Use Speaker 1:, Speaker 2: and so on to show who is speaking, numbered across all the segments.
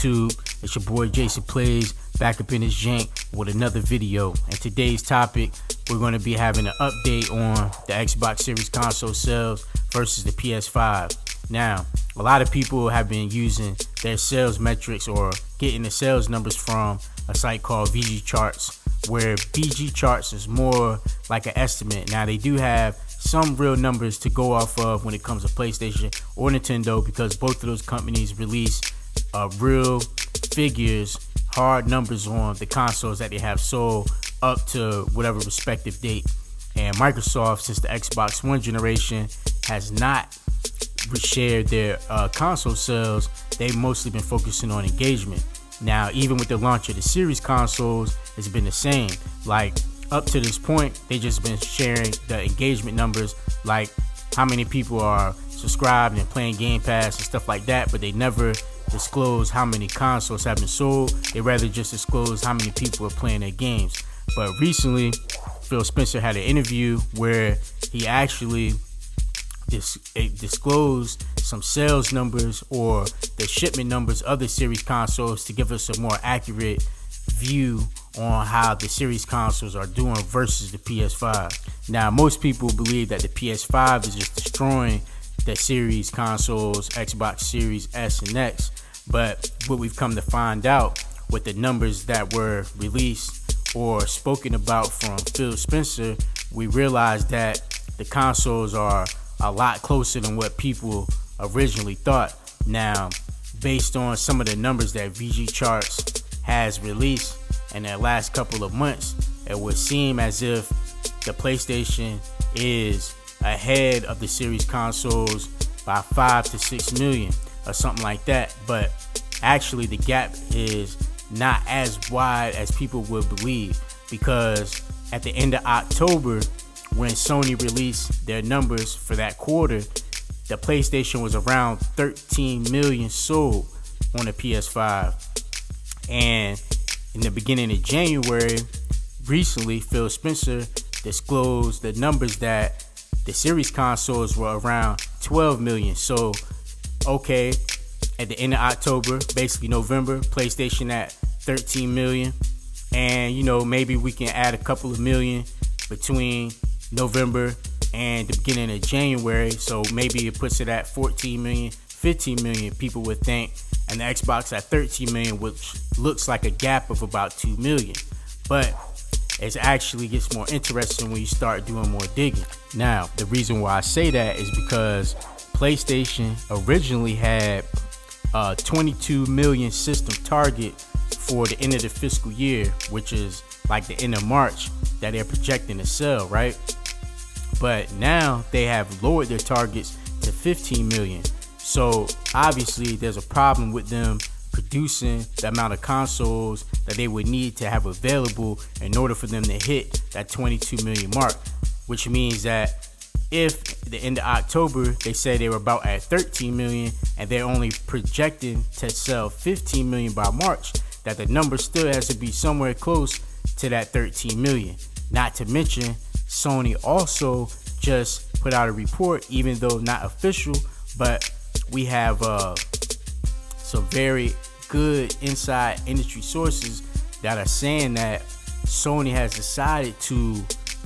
Speaker 1: YouTube? It's your boy Jason Plays, back up in his jank with another video. And today's topic, we're going to be having an update on the Xbox Series console sales versus the PS5. Now, a lot of people have been using their sales metrics or getting the sales numbers from a site called VG Charts, where VG Charts is more like an estimate. Now, they do have some real numbers to go off of when it comes to PlayStation or Nintendo, because both of those companies release real figures, hard numbers on the consoles that they have sold up to whatever respective date. And Microsoft, since the Xbox One generation, has not shared their console sales. They've mostly been focusing on engagement. Now, even with the launch of the Series consoles, it's been the same. Like, up to this point, they just been sharing the engagement numbers, like how many people are subscribed and playing Gamepass and stuff like that, but they never disclose how many consoles have been sold. They rather just disclose how many people are playing their games. But recently, Phil Spencer had an interview where he actually disclosed some sales numbers or the shipment numbers of the Series consoles to give us a more accurate view on how the Series consoles are doing versus the PS5. Now, most people believe that the PS5 is just destroying the Series consoles, Xbox Series S and X, but what we've come to find out with the numbers that were released or spoken about from Phil Spencer, we realized that the consoles are a lot closer than what people originally thought. Now, based on some of the numbers that VG Charts has released in the last couple of months, it would seem as if the PlayStation is ahead of the Series consoles by 5 to 6 million or something like that. But actually, the gap is not as wide as people would believe, because at the end of October, when Sony released their numbers for that quarter, the PlayStation was around 13 million sold on the PS5. And in the beginning of January, recently, Phil Spencer disclosed the numbers that the Series consoles were around 12 million. So, okay, at the end of October, basically November, PlayStation at 13 million. And, you know, maybe we can add a couple of million between November and the beginning of January. So maybe it puts it at 14 million, 15 million, people would think. And the Xbox at 13 million, which looks like a gap of about 2 million. But it actually gets more interesting when you start doing more digging. Now, the reason why I say that is because PlayStation originally had a 22 million system target for the end of the fiscal year, which is like the end of March, that they're projecting to sell, right? But now they have lowered their targets to 15 million. So obviously there's a problem with them producing the amount of consoles that they would need to have available in order for them to hit that 22 million mark, which means that if at the end of October they say they were about at 13 million and they're only projecting to sell 15 million by March, that the number still has to be somewhere close to that 13 million. Not to mention, Sony also just put out a report, even though not official, but we have some very good inside industry sources that are saying that Sony has decided to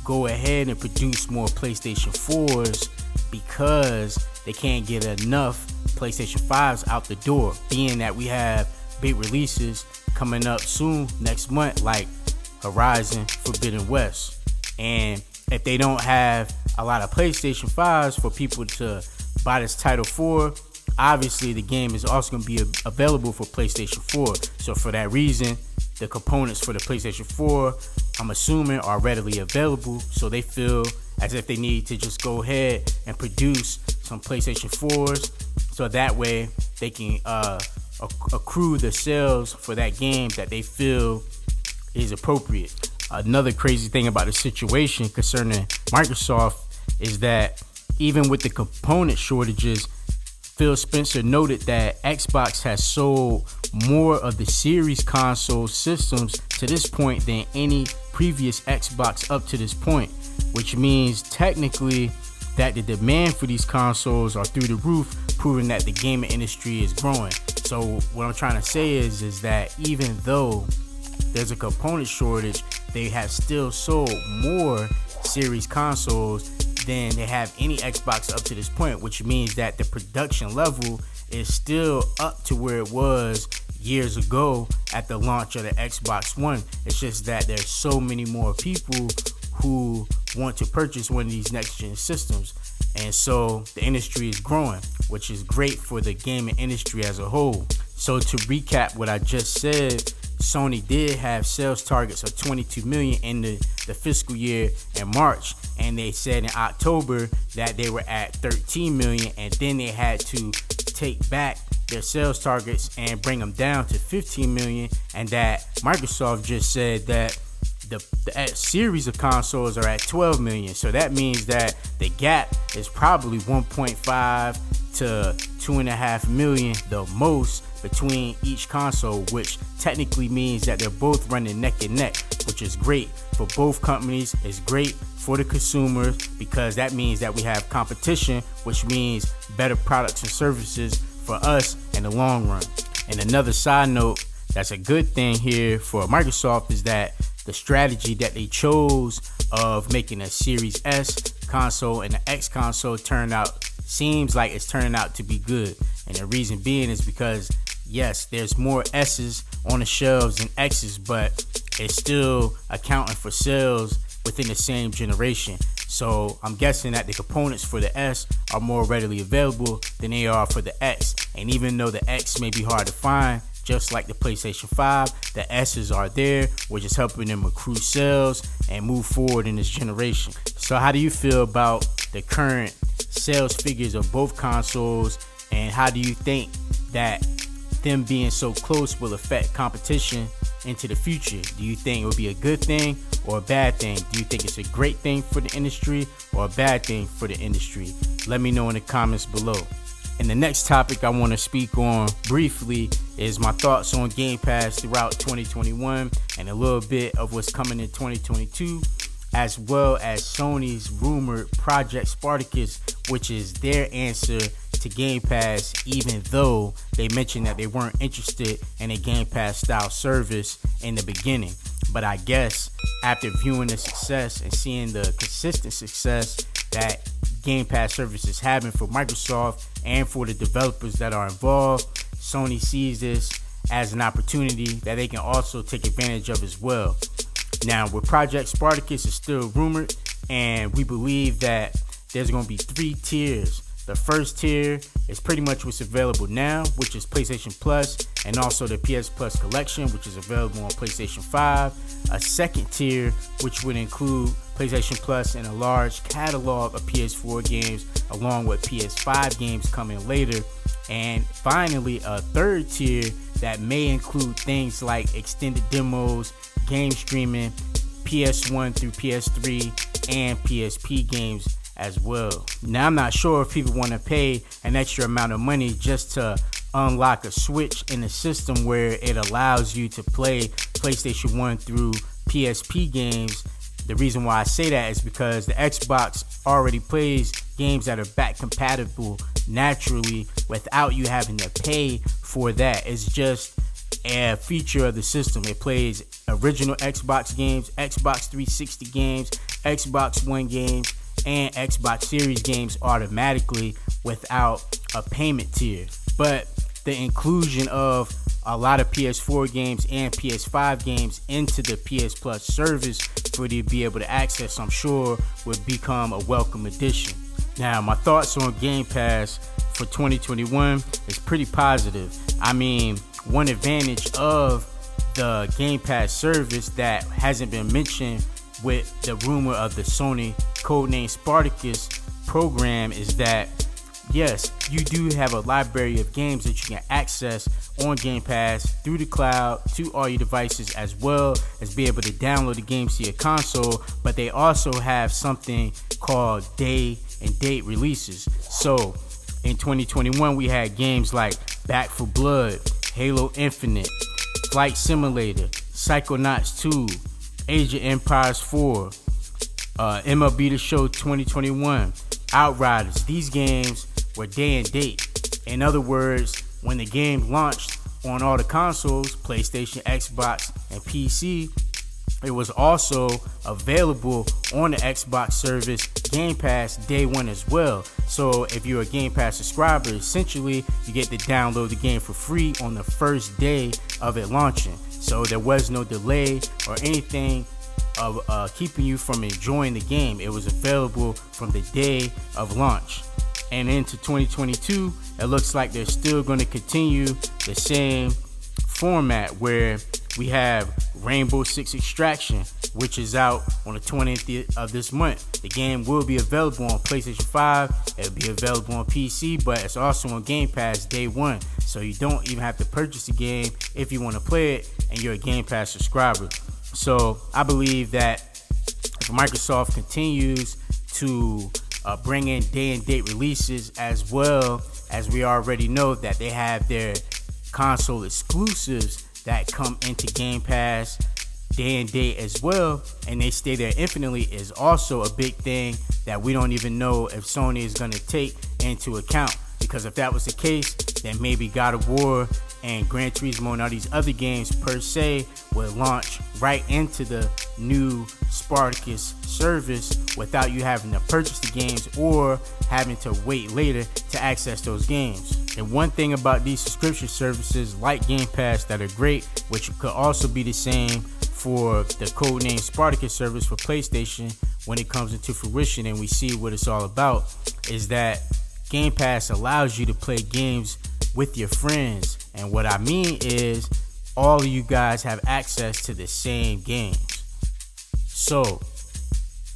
Speaker 1: go ahead and produce more PlayStation 4s because they can't get enough PlayStation 5s out the door, being that we have big releases coming up soon next month, like Horizon Forbidden West. And if they don't have a lot of PlayStation 5s for people to buy this title for, obviously the game is also going to be available for PlayStation 4. So for that reason, the components for the PlayStation 4, I'm assuming, are readily available. So they feel as if they need to just go ahead and produce some PlayStation 4s, so that way they can accrue the sales for that game that they feel is appropriate. Another crazy thing about the situation concerning Microsoft is that even with the component shortages, Phil Spencer noted that Xbox has sold more of the Series console systems to this point than any previous Xbox up to this point, which means technically that the demand for these consoles are through the roof, proving that the gaming industry is growing. So what I'm trying to say is that even though there's a component shortage, they have still sold more series consoles than they have any Xbox up to this point, which means that the production level is still up to where it was years ago at the launch of the Xbox One. It's just that there's so many more people who want to purchase one of these next gen systems, and so the industry is growing, which is great for the gaming industry as a whole. So to recap what I just said, Sony did have sales targets of 22 million in the fiscal year in March, and they said in October that they were at 13 million, and then they had to take back their sales targets and bring them down to 15 million, and that Microsoft just said that the series of consoles are at 12 million. So that means that the gap is probably 1.5 to 2.5 million the most between each console, which technically means that they're both running neck and neck, which is great for both companies. It's great for the consumers because that means that we have competition, which means better products and services for us in the long run. And another side note that's a good thing here for Microsoft is that the strategy that they chose of making a Series S console and the X console seems like it's turning out to be good. And the reason being is because, yes, there's more S's on the shelves than X's, but it's still accounting for sales within the same generation. So I'm guessing that the components for the S are more readily available than they are for the X. And even though the X may be hard to find, just like the PlayStation 5, the S's are there, which is helping them accrue sales and move forward in this generation. So how do you feel about the current sales figures of both consoles, and how do you think that them being so close will affect competition into the future? Do you think it will be a good thing or a bad thing? Do you think it's a great thing for the industry or a bad thing for the industry? Let me know in the comments below. And the next topic I want to speak on briefly is my thoughts on Game Pass throughout 2021 and a little bit of what's coming in 2022, as well as Sony's rumored Project Spartacus, which is their answer to Game Pass, even though they mentioned that they weren't interested in a Game Pass style service in the beginning. But I guess after viewing the success and seeing the consistent success that Game Pass service is having for Microsoft and for the developers that are involved, Sony sees this as an opportunity that they can also take advantage of as well. Now, with Project Spartacus is still rumored, and we believe that there's going to be 3 tiers. The first tier is pretty much what's available now, which is PlayStation Plus, and also the PS Plus collection, which is available on PlayStation 5. A second tier, which would include PlayStation Plus and a large catalog of PS4 games, along with PS5 games coming later. And finally, a third tier that may include things like extended demos, game streaming, PS1 through PS3, and PSP games as well. Now, I'm not sure if people want to pay an extra amount of money just to unlock a switch in the system where it allows you to play PlayStation 1 through PSP games. The reason why I say that is because the Xbox already plays games that are back compatible naturally without you having to pay for that. It's just a feature of the system. It plays original Xbox games, Xbox 360 games, Xbox One games, and Xbox Series games automatically without a payment tier. But the inclusion of a lot of PS4 games and PS5 games into the PS Plus service for you to be able to access, I'm sure, would become a welcome addition. Now, my thoughts on Game Pass for 2021 is pretty positive. I mean, one advantage of the Game Pass service that hasn't been mentioned with the rumor of the Sony codename Spartacus program is that, yes, you do have a library of games that you can access on Game Pass through the cloud to all your devices, as well as be able to download the games to your console. But they also have something called day and date releases. So in 2021, we had games like Back 4 Blood, Halo Infinite, Flight Simulator, Psychonauts 2, Age of Empires 4, MLB The Show 2021, Outriders. These games were day and date. In other words, when the game launched on all the consoles, PlayStation, Xbox, and PC, it was also available on the Xbox service Game Pass day one as well. So if you're a Game Pass subscriber, essentially you get to download the game for free on the first day of it launching. So there was no delay or anything of keeping you from enjoying the game. It was available from the day of launch. And into 2022, it looks like they're still going to continue the same format where we have Rainbow Six Extraction, which is out on the 20th of this month. The game will be available on PlayStation 5. It'll be available on PC, but it's also on Game Pass day one. So you don't even have to purchase the game if you want to play it and you're a Game Pass subscriber. So I believe that if Microsoft continues to bring in day and date releases, as well as we already know that they have their console exclusives that come into Game Pass day and date as well, and they stay there infinitely, is also a big thing that we don't even know if Sony is going to take into account. Because if that was the case, then maybe God of War and Gran Turismo and all these other games per se will launch right into the new Spartacus service without you having to purchase the games or having to wait later to access those games. And one thing about these subscription services like Game Pass that are great, which could also be the same for the codename Spartacus service for PlayStation when it comes into fruition and we see what it's all about, is that Game Pass allows you to play games with your friends. And what I mean is all of you guys have access to the same games. So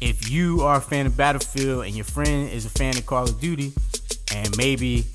Speaker 1: if you are a fan of Battlefield and your friend is a fan of Call of Duty, and maybe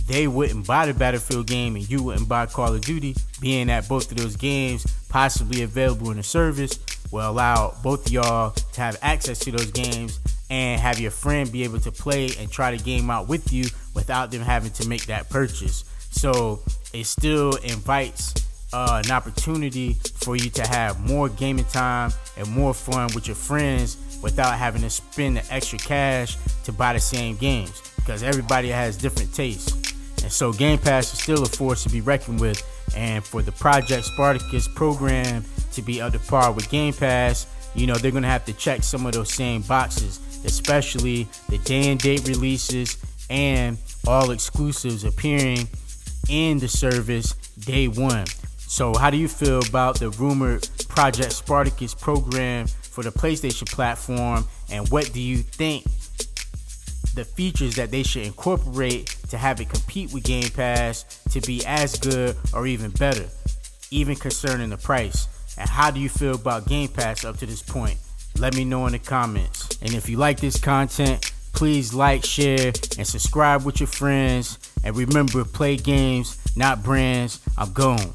Speaker 1: they wouldn't buy the Battlefield game and you wouldn't buy Call of Duty, being that both of those games possibly available in the service will allow both of y'all to have access to those games and have your friend be able to play and try the game out with you without them having to make that purchase. So it still invites an opportunity for you to have more gaming time and more fun with your friends without having to spend the extra cash to buy the same games, because everybody has different tastes. And so Game Pass is still a force to be reckoned with, and for the Project Spartacus program to be up to par with Game Pass, you know, they're going to have to check some of those same boxes, especially the day and date releases and all exclusives appearing in the service day one. So how do you feel about the rumored Project Spartacus program for the PlayStation platform, and what do you think the features that they should incorporate to have it compete with Game Pass to be as good or even better, even concerning the price? And how do you feel about Game Pass up to this point? Let me know in the comments. And if you like this content, please like, share, and subscribe with your friends. And remember, play games, not brands. I'm gone.